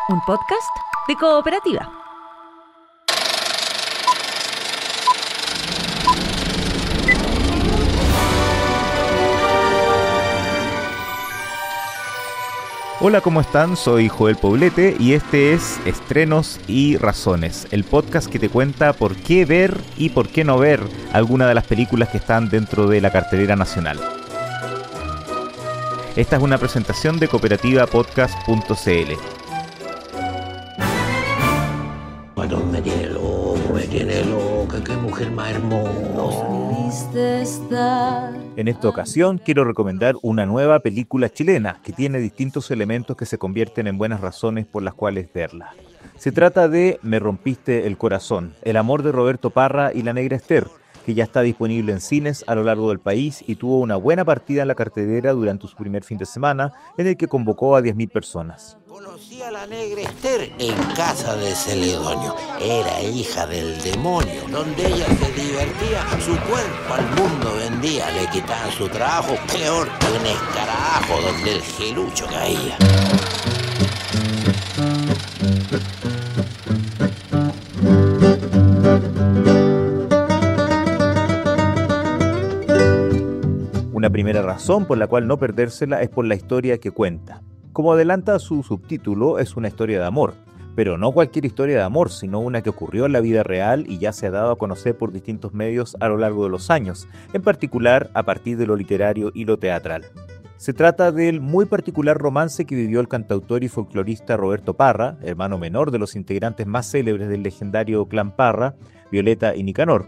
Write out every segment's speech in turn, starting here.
un podcast de Cooperativa. Hola, ¿cómo están? Soy Joel Poblete y este es Estrenos y Razones, el podcast que te cuenta por qué ver y por qué no ver alguna de las películas que están dentro de la cartelera nacional. Esta es una presentación de cooperativapodcast.cl. Me tiene loca, qué mujer más hermosa. En esta ocasión quiero recomendar una nueva película chilena que tiene distintos elementos que se convierten en buenas razones por las cuales verla. Se trata de Me rompiste el corazón, el amor de Roberto Parra y la Negra Esther, que ya está disponible en cines a lo largo del país y tuvo una buena partida en la cartelera durante su primer fin de semana, en el que convocó a 10.000 personas. Conocí a la Negra Esther en casa de Celedonio. Era hija del demonio, donde ella se divertía, su cuerpo al mundo vendía, le quitaban su trabajo, peor que un escarabajo donde el gelucho caía. Una primera razón por la cual no perdérsela es por la historia que cuenta. Como adelanta su subtítulo, es una historia de amor, pero no cualquier historia de amor, sino una que ocurrió en la vida real y ya se ha dado a conocer por distintos medios a lo largo de los años, en particular a partir de lo literario y lo teatral. Se trata del muy particular romance que vivió el cantautor y folclorista Roberto Parra, hermano menor de los integrantes más célebres del legendario clan Parra, Violeta y Nicanor.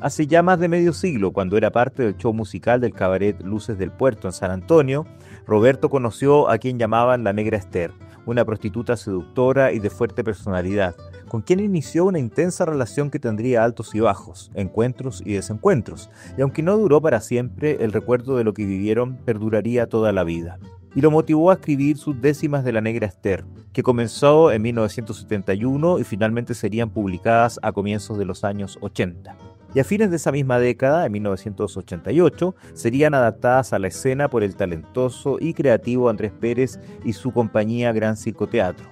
Hace ya más de medio siglo, cuando era parte del show musical del cabaret Luces del Puerto en San Antonio, Roberto conoció a quien llamaban la Negra Esther, una prostituta seductora y de fuerte personalidad, con quien inició una intensa relación que tendría altos y bajos, encuentros y desencuentros, y aunque no duró para siempre, el recuerdo de lo que vivieron perduraría toda la vida. Y lo motivó a escribir sus décimas de la Negra Esther, que comenzó en 1971 y finalmente serían publicadas a comienzos de los años 80. Y a fines de esa misma década, en 1988, serían adaptadas a la escena por el talentoso y creativo Andrés Pérez y su compañía Gran Circo Teatro,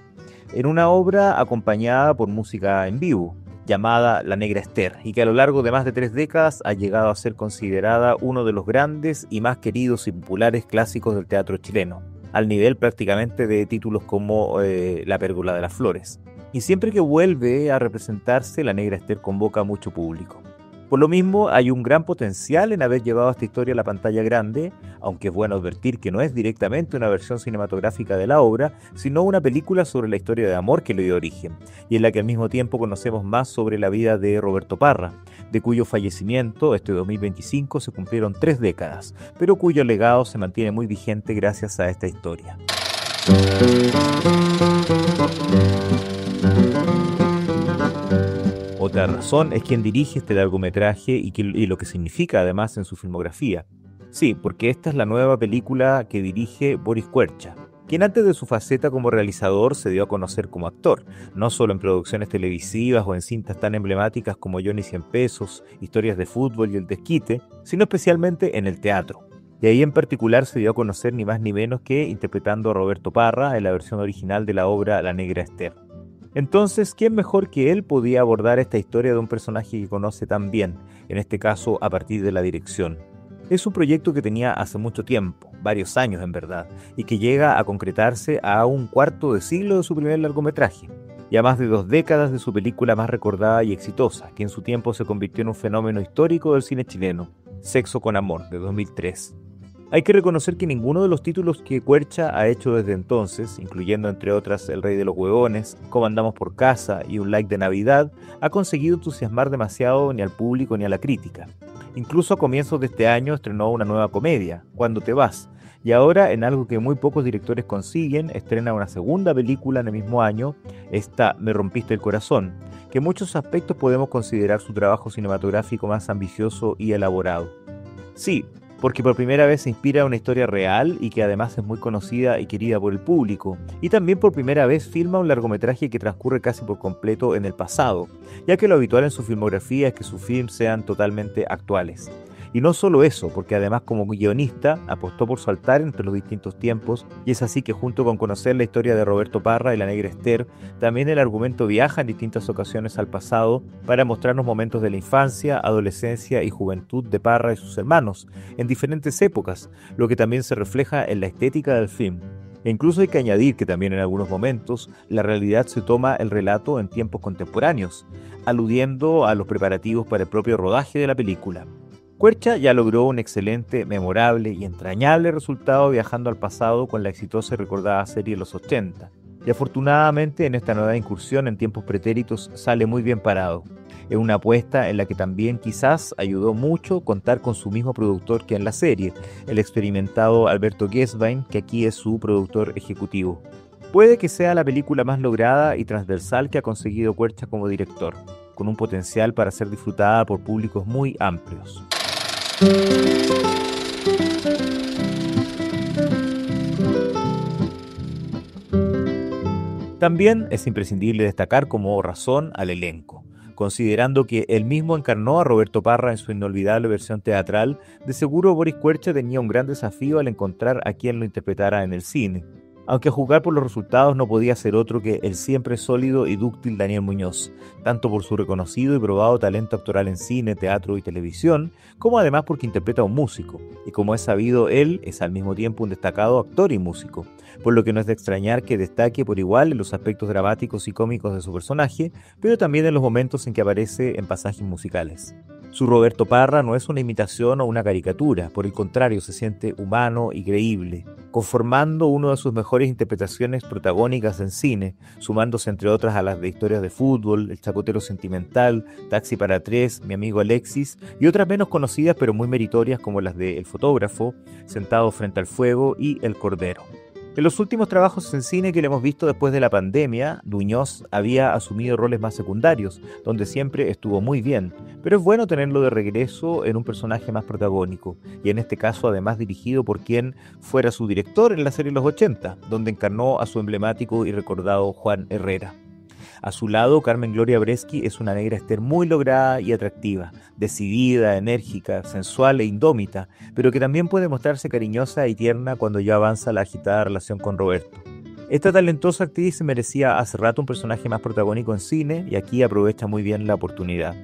en una obra acompañada por música en vivo, llamada La Negra Esther, y que a lo largo de más de 3 décadas ha llegado a ser considerada uno de los grandes y más queridos y populares clásicos del teatro chileno, al nivel prácticamente de títulos como La Pérgola de las Flores. Y siempre que vuelve a representarse, La Negra Esther convoca a mucho público. Por lo mismo, hay un gran potencial en haber llevado esta historia a la pantalla grande, aunque es bueno advertir que no es directamente una versión cinematográfica de la obra, sino una película sobre la historia de amor que le dio origen, y en la que al mismo tiempo conocemos más sobre la vida de Roberto Parra, de cuyo fallecimiento, este 2025, se cumplieron 3 décadas, pero cuyo legado se mantiene muy vigente gracias a esta historia. Otra razón es quien dirige este largometraje y lo que significa además en su filmografía. Sí, porque esta es la nueva película que dirige Boris Kuercha, quien antes de su faceta como realizador se dio a conocer como actor, no solo en producciones televisivas o en cintas tan emblemáticas como Johnny 100 pesos, Historias de fútbol y El desquite, sino especialmente en el teatro. Y ahí en particular se dio a conocer ni más ni menos que interpretando a Roberto Parra en la versión original de la obra La Negra Esther. Entonces, ¿quién mejor que él podía abordar esta historia de un personaje que conoce tan bien, en este caso a partir de la dirección? Es un proyecto que tenía hace mucho tiempo, varios años en verdad, y que llega a concretarse a un cuarto de siglo de su primer largometraje, y a más de 2 décadas de su película más recordada y exitosa, que en su tiempo se convirtió en un fenómeno histórico del cine chileno, Sexo con Amor, de 2003. Hay que reconocer que ninguno de los títulos que Kuercha ha hecho desde entonces, incluyendo entre otras El Rey de los Hueones, Cómo andamos por casa y Un like de Navidad, ha conseguido entusiasmar demasiado ni al público ni a la crítica. Incluso a comienzos de este año estrenó una nueva comedia, Cuando te vas, y ahora, en algo que muy pocos directores consiguen, estrena una segunda película en el mismo año, esta Me rompiste el corazón, que en muchos aspectos podemos considerar su trabajo cinematográfico más ambicioso y elaborado. Sí, porque por primera vez se inspira en una historia real y que además es muy conocida y querida por el público, y también por primera vez filma un largometraje que transcurre casi por completo en el pasado, ya que lo habitual en su filmografía es que sus films sean totalmente actuales. Y no solo eso, porque además como guionista apostó por saltar entre los distintos tiempos, y es así que junto con conocer la historia de Roberto Parra y la Negra Esther, también el argumento viaja en distintas ocasiones al pasado para mostrarnos momentos de la infancia, adolescencia y juventud de Parra y sus hermanos, en diferentes épocas, lo que también se refleja en la estética del film. E incluso hay que añadir que también en algunos momentos la realidad se toma el relato en tiempos contemporáneos, aludiendo a los preparativos para el propio rodaje de la película. Cuercha ya logró un excelente, memorable y entrañable resultado viajando al pasado con la exitosa y recordada serie de los 80. Y afortunadamente en esta nueva incursión en tiempos pretéritos sale muy bien parado. Es una apuesta en la que también quizás ayudó mucho contar con su mismo productor que en la serie, el experimentado Alberto Guesvain, que aquí es su productor ejecutivo. Puede que sea la película más lograda y transversal que ha conseguido Cuercha como director, con un potencial para ser disfrutada por públicos muy amplios. También es imprescindible destacar como razón al elenco. Considerando que él mismo encarnó a Roberto Parra en su inolvidable versión teatral, de seguro Boris Cuercha tenía un gran desafío al encontrar a quien lo interpretara en el cine. Aunque a juzgar por los resultados no podía ser otro que el siempre sólido y dúctil Daniel Muñoz, tanto por su reconocido y probado talento actoral en cine, teatro y televisión, como además porque interpreta a un músico, y como es sabido, él es al mismo tiempo un destacado actor y músico, por lo que no es de extrañar que destaque por igual en los aspectos dramáticos y cómicos de su personaje, pero también en los momentos en que aparece en pasajes musicales. Su Roberto Parra no es una imitación o una caricatura, por el contrario, se siente humano y creíble, conformando una de sus mejores interpretaciones protagónicas en cine, sumándose entre otras a las de historias de fútbol, El Chacotero Sentimental, Taxi para tres, Mi amigo Alexis, y otras menos conocidas pero muy meritorias como las de El Fotógrafo, Sentado frente al fuego y El Cordero. En los últimos trabajos en cine que le hemos visto después de la pandemia, Muñoz había asumido roles más secundarios, donde siempre estuvo muy bien, pero es bueno tenerlo de regreso en un personaje más protagónico, y en este caso además dirigido por quien fuera su director en la serie Los 80, donde encarnó a su emblemático y recordado Juan Herrera. A su lado, Carmen Gloria Bresky es una Negra Esther muy lograda y atractiva, decidida, enérgica, sensual e indómita, pero que también puede mostrarse cariñosa y tierna cuando ya avanza la agitada relación con Roberto. Esta talentosa actriz merecía hace rato un personaje más protagónico en cine y aquí aprovecha muy bien la oportunidad.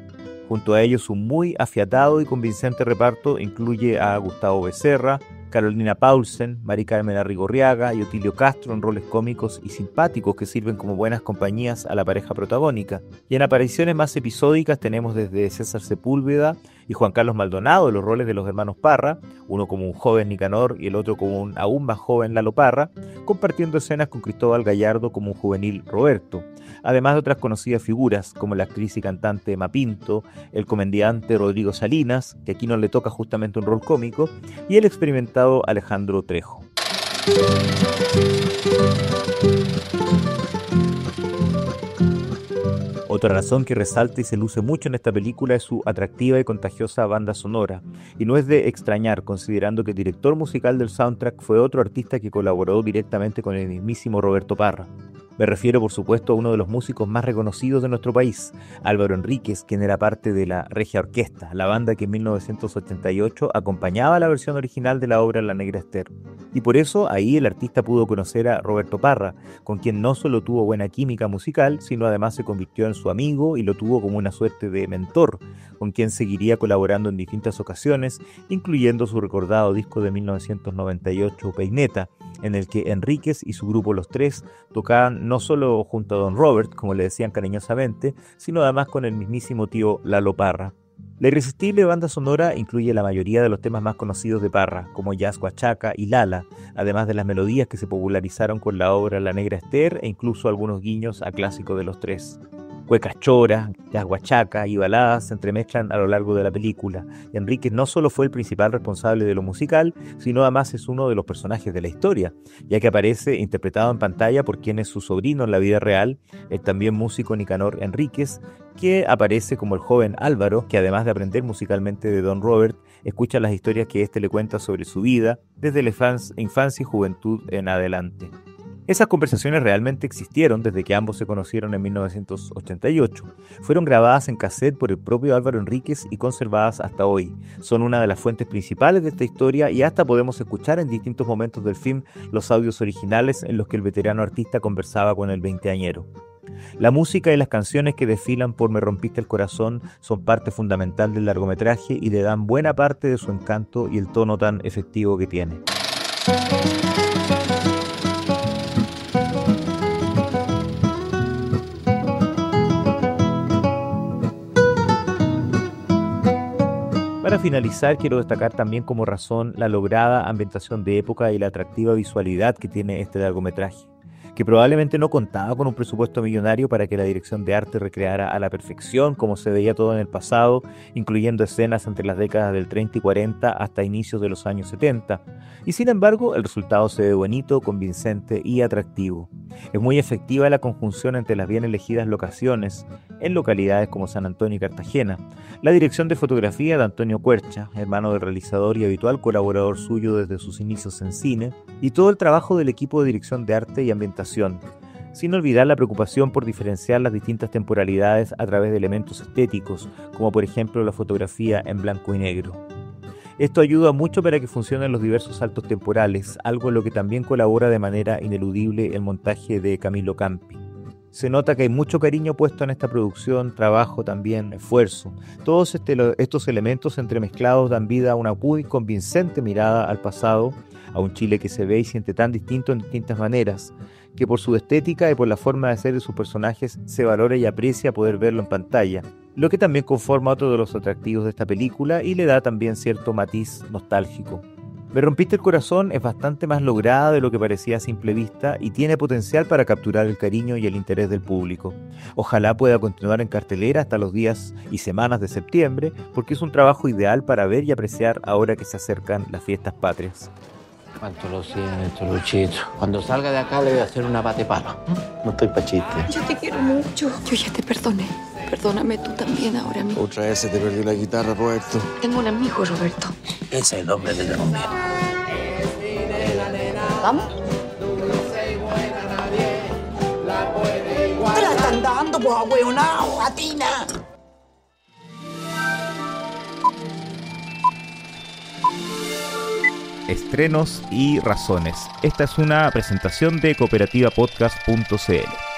Junto a ellos, su muy afiatado y convincente reparto incluye a Gustavo Becerra, Carolina Paulsen, Mari Carmen Arrigorriaga y Otilio Castro en roles cómicos y simpáticos que sirven como buenas compañías a la pareja protagónica. Y en apariciones más episódicas tenemos desde César Sepúlveda y Juan Carlos Maldonado en los roles de los hermanos Parra, uno como un joven Nicanor y el otro como un aún más joven Lalo Parra, compartiendo escenas con Cristóbal Gallardo como un juvenil Roberto, además de otras conocidas figuras como la actriz y cantante Emma Pinto, el comediante Rodrigo Salinas, que aquí no le toca justamente un rol cómico, y el experimentado Alejandro Trejo. Otra razón que resalta y se luce mucho en esta película es su atractiva y contagiosa banda sonora, y no es de extrañar considerando que el director musical del soundtrack fue otro artista que colaboró directamente con el mismísimo Roberto Parra. Me refiero, por supuesto, a uno de los músicos más reconocidos de nuestro país, Álvaro Enríquez, quien era parte de la Regia Orquesta, la banda que en 1988 acompañaba la versión original de la obra La Negra Esther. Y por eso ahí el artista pudo conocer a Roberto Parra, con quien no solo tuvo buena química musical, sino además se convirtió en su amigo y lo tuvo como una suerte de mentor, con quien seguiría colaborando en distintas ocasiones, incluyendo su recordado disco de 1998, Peineta, en el que Enríquez y su grupo Los Tres tocaban no solo junto a Don Robert, como le decían cariñosamente, sino además con el mismísimo tío Lalo Parra. La irresistible banda sonora incluye la mayoría de los temas más conocidos de Parra, como Jazz Huachaca y Lala, además de las melodías que se popularizaron con la obra La Negra Esther e incluso algunos guiños a clásicos de Los Tres. Cuecas choras, jazz huachaca y baladas se entremezclan a lo largo de la película. Y Enríquez no solo fue el principal responsable de lo musical, sino además es uno de los personajes de la historia, ya que aparece interpretado en pantalla por quien es su sobrino en la vida real, el también músico Nicanor Enríquez, que aparece como el joven Álvaro, que además de aprender musicalmente de Don Robert, escucha las historias que éste le cuenta sobre su vida, desde la infancia y juventud en adelante. Esas conversaciones realmente existieron desde que ambos se conocieron en 1988. Fueron grabadas en cassette por el propio Álvaro Enríquez y conservadas hasta hoy. Son una de las fuentes principales de esta historia y hasta podemos escuchar en distintos momentos del film los audios originales en los que el veterano artista conversaba con el veinteañero. La música y las canciones que desfilan por Me rompiste el corazón son parte fundamental del largometraje y le dan buena parte de su encanto y el tono tan efectivo que tiene. Para finalizar, quiero destacar también como razón la lograda ambientación de época y la atractiva visualidad que tiene este largometraje, que probablemente no contaba con un presupuesto millonario para que la dirección de arte recreara a la perfección como se veía todo en el pasado, incluyendo escenas entre las décadas del 30 y 40 hasta inicios de los años 70. Y sin embargo, el resultado se ve bonito, convincente y atractivo. Es muy efectiva la conjunción entre las bien elegidas locaciones en localidades como San Antonio y Cartagena, la dirección de fotografía de Antonio Cuercha, hermano del realizador y habitual colaborador suyo desde sus inicios en cine, y todo el trabajo del equipo de dirección de arte y ambientación, sin olvidar la preocupación por diferenciar las distintas temporalidades a través de elementos estéticos, como por ejemplo la fotografía en blanco y negro. Esto ayuda mucho para que funcionen los diversos saltos temporales, algo en lo que también colabora de manera ineludible el montaje de Camilo Campi. Se nota que hay mucho cariño puesto en esta producción, trabajo también, esfuerzo. Todos estos elementos entremezclados dan vida a una muy convincente mirada al pasado, a un Chile que se ve y siente tan distinto en distintas maneras, que por su estética y por la forma de ser de sus personajes se valora y aprecia poder verlo en pantalla, lo que también conforma otro de los atractivos de esta película y le da también cierto matiz nostálgico. Me rompiste el corazón es bastante más lograda de lo que parecía a simple vista y tiene potencial para capturar el cariño y el interés del público. Ojalá pueda continuar en cartelera hasta los días y semanas de septiembre, porque es un trabajo ideal para ver y apreciar ahora que se acercan las fiestas patrias. Cuánto lo siento, Luchito. Cuando salga de acá le voy a hacer una patepalo. No estoy pa' chiste. Yo te quiero mucho. Yo ya te perdoné. Perdóname tú también ahora mismo. Otra vez se te perdió la guitarra, Roberto. Tengo un amigo, Roberto. Ese es el hombre que te conviene. ¿Vamos? ¡Te la están dando, pues, ahueonao, atina! Estrenos y razones. Esta es una presentación de cooperativapodcast.cl.